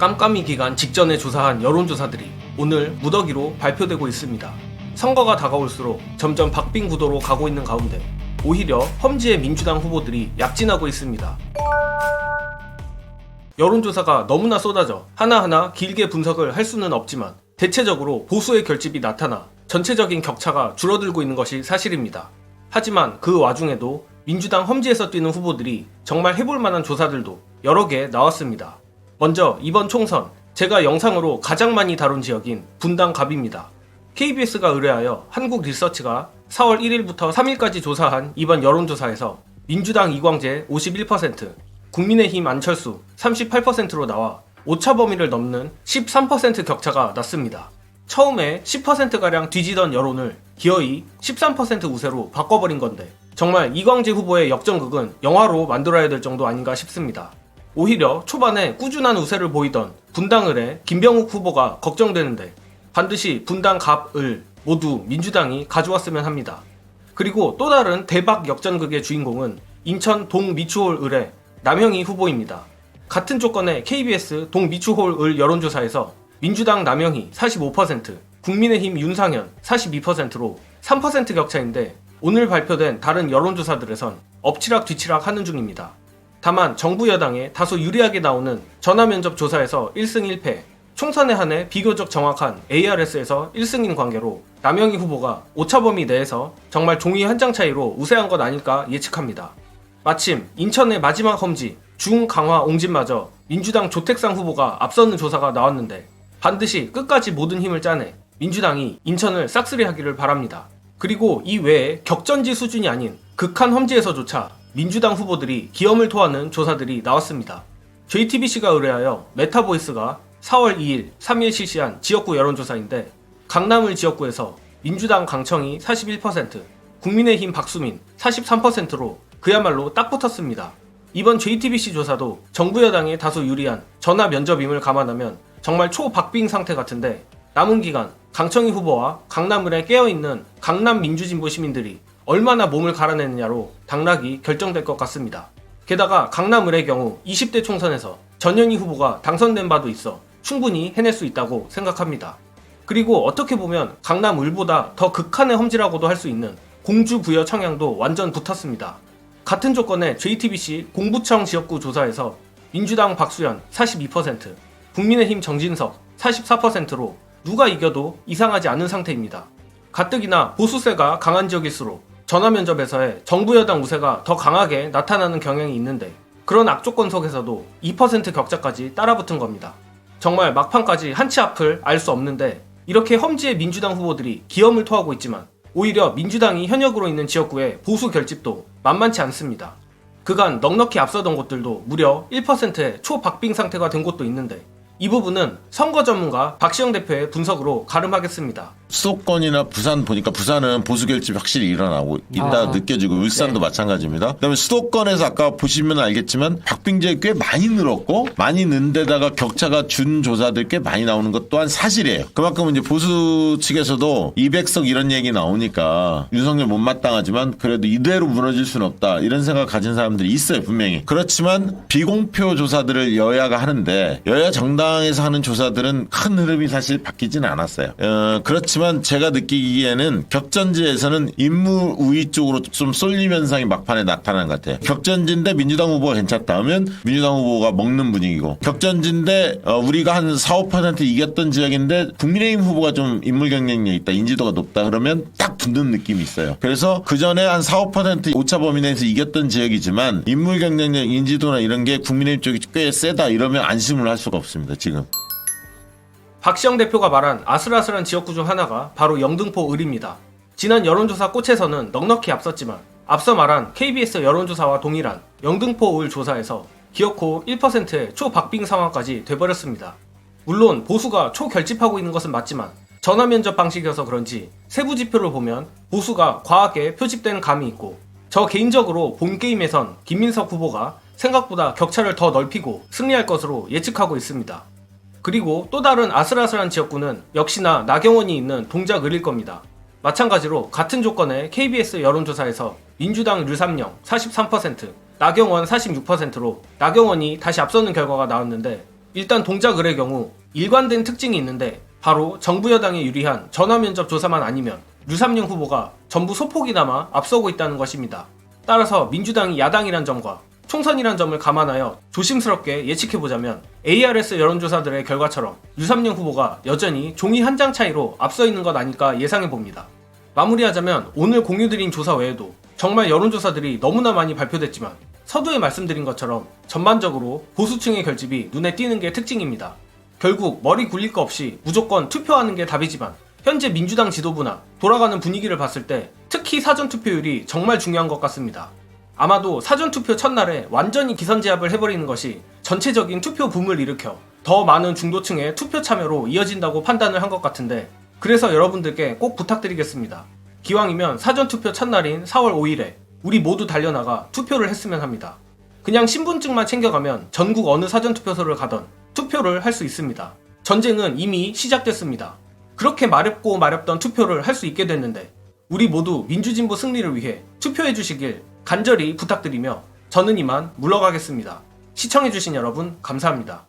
깜깜이 기간 직전에 조사한 여론조사들이 오늘 무더기로 발표되고 있습니다. 선거가 다가올수록 점점 박빙 구도로 가고 있는 가운데 오히려 험지의 민주당 후보들이 약진하고 있습니다. 여론조사가 너무나 쏟아져 하나하나 길게 분석을 할 수는 없지만 대체적으로 보수의 결집이 나타나 전체적인 격차가 줄어들고 있는 것이 사실입니다. 하지만 그 와중에도 민주당 험지에서 뛰는 후보들이 정말 해볼 만한 조사들도 여러 개 나왔습니다. 먼저 이번 총선 제가 영상으로 가장 많이 다룬 지역인 분당갑입니다. KBS가 의뢰하여 한국리서치가 4월 1일부터 3일까지 조사한 이번 여론조사에서 민주당 이광재 51%, 국민의힘 안철수 38%로 나와 오차 범위를 넘는 13% 격차가 났습니다. 처음에 10%가량 뒤지던 여론을 기어이 13% 우세로 바꿔버린 건데 정말 이광재 후보의 역전극은 영화로 만들어야 될 정도 아닌가 싶습니다. 오히려 초반에 꾸준한 우세를 보이던 분당을의 김병욱 후보가 걱정되는데 반드시 분당갑을 모두 민주당이 가져왔으면 합니다. 그리고 또 다른 대박 역전극의 주인공은 인천 동미추홀을의 남영희 후보입니다. 같은 조건의 KBS 동미추홀을 여론조사에서 민주당 남영희 45%, 국민의힘 윤상현 42%로 3% 격차인데 오늘 발표된 다른 여론조사들에선 엎치락 뒤치락 하는 중입니다. 다만 정부 여당에 다소 유리하게 나오는 전화면접 조사에서 1승 1패, 총선에 한해 비교적 정확한 ARS에서 1승인 관계로 남영희 후보가 오차범위 내에서 정말 종이 한 장 차이로 우세한 것 아닐까 예측합니다. 마침 인천의 마지막 험지 중강화 옹진마저 민주당 조택상 후보가 앞서는 조사가 나왔는데 반드시 끝까지 모든 힘을 짜내 민주당이 인천을 싹쓸이하기를 바랍니다. 그리고 이 외에 격전지 수준이 아닌 극한 험지에서조차 민주당 후보들이 기염을 토하는 조사들이 나왔습니다. JTBC가 의뢰하여 메타보이스가 4월 2일, 3일 실시한 지역구 여론조사인데 강남을 지역구에서 민주당 강청이 41%, 국민의힘 박수민 43%로 그야말로 딱 붙었습니다. 이번 JTBC 조사도 정부 여당에 다소 유리한 전화 면접임을 감안하면 정말 초박빙 상태 같은데 남은 기간 강청희 후보와 강남을에 깨어있는 강남 민주진보 시민들이 얼마나 몸을 갈아내느냐로 당락이 결정될 것 같습니다. 게다가 강남을의 경우 20대 총선에서 전현희 후보가 당선된 바도 있어 충분히 해낼 수 있다고 생각합니다. 그리고 어떻게 보면 강남을보다 더 극한의 험지라고도 할 수 있는 공주부여 청양도 완전 붙었습니다. 같은 조건의 JTBC 공부청 지역구 조사에서 민주당 박수현 42%, 국민의힘 정진석 44%로 누가 이겨도 이상하지 않은 상태입니다. 가뜩이나 보수세가 강한 지역일수록 전화면접에서의 정부 여당 우세가 더 강하게 나타나는 경향이 있는데 그런 악조건 속에서도 2% 격차까지 따라붙은 겁니다. 정말 막판까지 한치 앞을 알 수 없는데 이렇게 험지의 민주당 후보들이 기염을 토하고 있지만 오히려 민주당이 현역으로 있는 지역구의 보수 결집도 만만치 않습니다. 그간 넉넉히 앞서던 곳들도 무려 1%의 초박빙 상태가 된 곳도 있는데 이 부분은 선거 전문가 박시영 대표의 분석으로 가름하겠습니다. 수도권이나 부산 보니까 부산은 보수 결집이 확실히 일어나고 있다 느껴지고 울산도 마찬가지입니다. 그다음에 수도권에서 아까 보시면 알겠지만 박빙제가 꽤 많이 늘었고 많이 는 데다가 격차가 준 조사들 꽤 많이 나오는 것 또한 사실이에요. 그만큼 이제 보수 측에서도 200석 이런 얘기 나오니까 윤석열 못마땅하지만 그래도 이대로 무너질 수는 없다 이런 생각 가진 사람들이 있어요 분명히. 그렇지만 비공표 조사들을 여야가 하는데 여야 정당에서 하는 조사들은 큰 흐름이 사실 바뀌지는 않았어요. 그렇지만 제가 느끼기에는 격전지에서는 인물 우위 쪽으로 좀 쏠림 현상이 막판에 나타난 것 같아요. 격전지인데 민주당 후보가 괜찮다 하면 민주당 후보가 먹는 분위기고 적전지인데 우리가 한 4, 5% 이겼던 지역인데 국민의힘 후보가 좀 인물 경쟁력이 있다 인지도가 높다 그러면 딱 붙는 느낌이 있어요. 그래서 그전에 한 4, 5% 오차 범위 내에서 이겼던 지역이지만 인물 경쟁력 인지도나 이런 게 국민의힘 쪽이 꽤 세다 이러면 안심을 할 수가 없습니다. 지금 박시영 대표가 말한 아슬아슬한 지역구 중 하나가 바로 영등포을입니다. 지난 여론조사 꽃에서는 넉넉히 앞섰지만 앞서 말한 KBS 여론조사와 동일한 영등포을 조사에서 기어코 1%의 초박빙 상황까지 돼버렸습니다. 물론 보수가 초결집하고 있는 것은 맞지만 전화면접 방식이어서 그런지 세부 지표를 보면 보수가 과하게 표집된 감이 있고 저 개인적으로 본 게임에선 김민석 후보가 생각보다 격차를 더 넓히고 승리할 것으로 예측하고 있습니다. 그리고 또 다른 아슬아슬한 지역구는 역시나 나경원이 있는 동작을일 겁니다. 마찬가지로 같은 조건의 KBS 여론조사에서 민주당 류삼영 43%, 나경원 46%로 나경원이 다시 앞서는 결과가 나왔는데 일단 동작을의 경우 일관된 특징이 있는데 바로 정부 여당에 유리한 전화면접 조사만 아니면 류삼룡 후보가 전부 소폭이나마 앞서고 있다는 것입니다. 따라서 민주당이 야당이란 점과 총선이란 점을 감안하여 조심스럽게 예측해보자면 ARS 여론조사들의 결과처럼 류삼룡 후보가 여전히 종이 한 장 차이로 앞서 있는 것 아닐까 예상해봅니다. 마무리하자면 오늘 공유드린 조사 외에도 정말 여론조사들이 너무나 많이 발표됐지만 서두에 말씀드린 것처럼 전반적으로 보수층의 결집이 눈에 띄는 게 특징입니다. 결국 머리 굴릴 거 없이 무조건 투표하는 게 답이지만 현재 민주당 지도부나 돌아가는 분위기를 봤을 때 특히 사전투표율이 정말 중요한 것 같습니다. 아마도 사전투표 첫날에 완전히 기선제압을 해버리는 것이 전체적인 투표 붐을 일으켜 더 많은 중도층의 투표 참여로 이어진다고 판단을 한 것 같은데 그래서 여러분들께 꼭 부탁드리겠습니다. 기왕이면 사전투표 첫날인 4월 5일에 우리 모두 달려나가 투표를 했으면 합니다. 그냥 신분증만 챙겨가면 전국 어느 사전투표소를 가던 투표를 할 수 있습니다. 전쟁은 이미 시작됐습니다. 그렇게 마렵고 마렵던 투표를 할 수 있게 됐는데 우리 모두 민주진보 승리를 위해 투표해 주시길 간절히 부탁드리며 저는 이만 물러가겠습니다. 시청해주신 여러분 감사합니다.